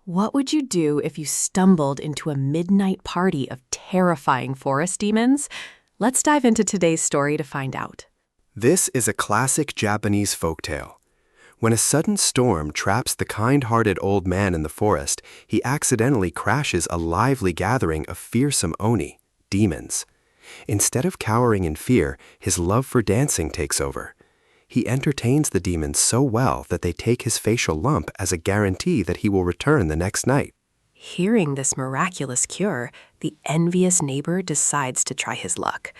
What would you do if you stumbled into a midnight party of terrifying forest demons? Let's dive into today's story to find out. This is a classic Japanese folktale. When a sudden storm traps the kind-hearted old man in the forest, he accidentally crashes a lively gathering of fearsome oni, demons. Instead of cowering in fear, his love for dancing takes over. He entertains the demons so well that they take his facial lump as a guarantee that he will return the next night. Hearing this miraculous cure, the envious neighbor decides to try his luck.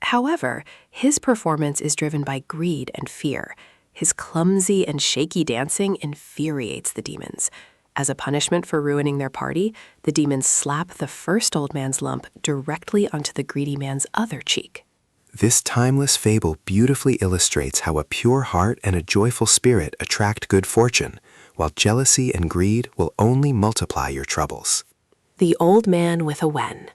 However, his performance is driven by greed and fear. His clumsy and shaky dancing infuriates the demons. As a punishment for ruining their party, the demons slap the first old man's lump directly onto the greedy man's other cheek. This timeless fable beautifully illustrates how a pure heart and a joyful spirit attract good fortune, while jealousy and greed will only multiply your troubles. The Old Man with a Wen.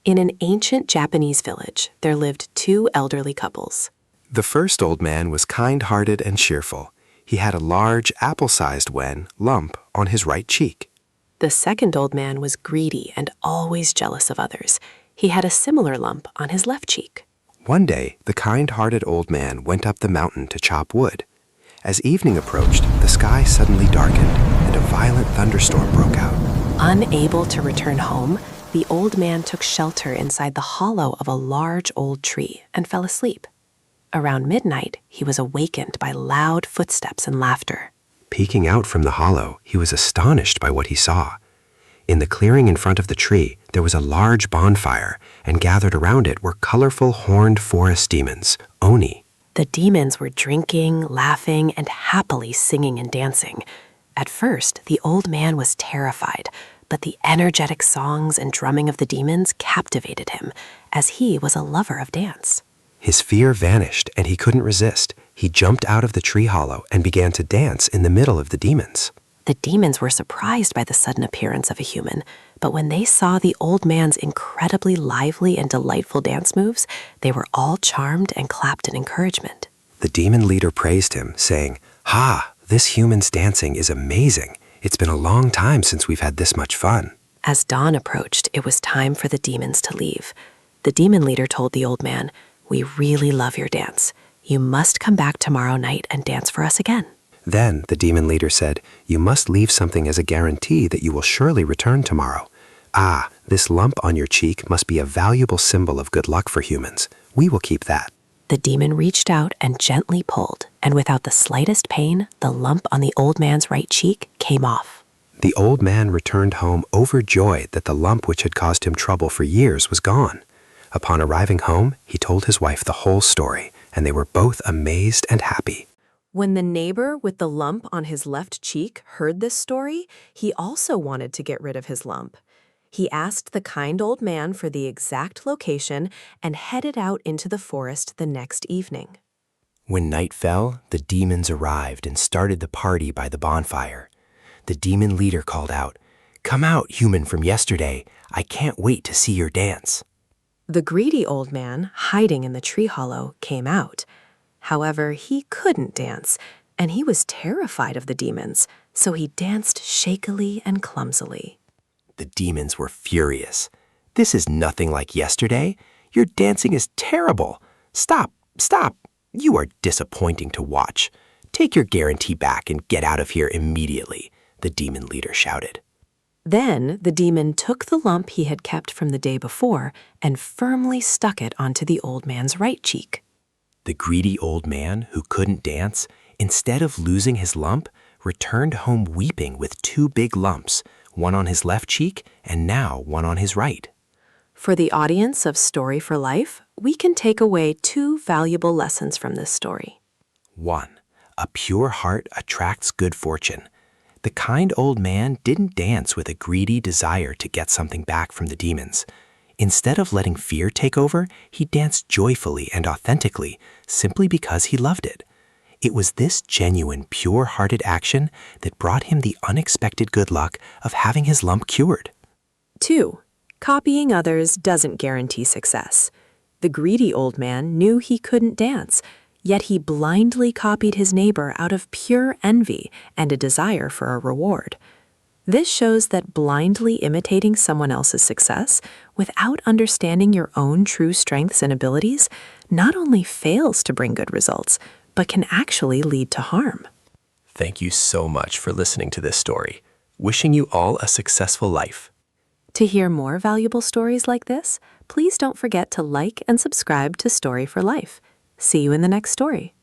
In an ancient Japanese village, there lived two elderly couples. The first old man was kind-hearted and cheerful. He had a large, apple-sized wen lump on his right cheek. The second old man was greedy and always jealous of others. He had a similar lump on his left cheek. One day, the kind-hearted old man went up the mountain to chop wood. As evening approached, the sky suddenly darkened, and a violent thunderstorm broke out. Unable to return home, the old man took shelter inside the hollow of a large old tree and fell asleep. Around midnight, he was awakened by loud footsteps and laughter. Peeking out from the hollow, he was astonished by what he saw. In the clearing in front of the tree, there was a large bonfire, and gathered around it were colorful horned forest demons, oni. The demons were drinking, laughing, and happily singing and dancing. At first, the old man was terrified, but the energetic songs and drumming of the demons captivated him, as he was a lover of dance. His fear vanished, and he couldn't resist. He jumped out of the tree hollow and began to dance in the middle of the demons. The demons were surprised by the sudden appearance of a human, but when they saw the old man's incredibly lively and delightful dance moves, they were all charmed and clapped in encouragement. The demon leader praised him, saying, "Ha, this human's dancing is amazing. It's been a long time since we've had this much fun." As dawn approached, it was time for the demons to leave. The demon leader told the old man, "We really love your dance. You must come back tomorrow night and dance for us again." Then the demon leader said, "You must leave something as a guarantee that you will surely return tomorrow. Ah, this lump on your cheek must be a valuable symbol of good luck for humans. We will keep that." The demon reached out and gently pulled, and without the slightest pain, the lump on the old man's right cheek came off. The old man returned home overjoyed that the lump which had caused him trouble for years was gone. Upon arriving home, he told his wife the whole story, and they were both amazed and happy. When the neighbor with the lump on his left cheek heard this story, he also wanted to get rid of his lump. He asked the kind old man for the exact location and headed out into the forest the next evening. When night fell, the demons arrived and started the party by the bonfire. The demon leader called out, "Come out, human from yesterday. I can't wait to see your dance." The greedy old man, hiding in the tree hollow, came out. However, he couldn't dance, and he was terrified of the demons, so he danced shakily and clumsily. The demons were furious. "This is nothing like yesterday. Your dancing is terrible. Stop, stop. You are disappointing to watch. Take your guarantee back and get out of here immediately," the demon leader shouted. Then the demon took the lump he had kept from the day before and firmly stuck it onto the old man's right cheek. The greedy old man, who couldn't dance, instead of losing his lump, returned home weeping with two big lumps, one on his left cheek and now one on his right. For the audience of Story for Life, we can take away two valuable lessons from this story. 1. A pure heart attracts good fortune. The kind old man didn't dance with a greedy desire to get something back from the demons. Instead of letting fear take over, he danced joyfully and authentically, simply because he loved it. It was this genuine, pure-hearted action that brought him the unexpected good luck of having his lump cured. 2. Copying others doesn't guarantee success. The greedy old man knew he couldn't dance, yet he blindly copied his neighbor out of pure envy and a desire for a reward. This shows that blindly imitating someone else's success without understanding your own true strengths and abilities not only fails to bring good results, but can actually lead to harm. Thank you so much for listening to this story. Wishing you all a successful life. To hear more valuable stories like this, please don't forget to like and subscribe to Story for Life. See you in the next story.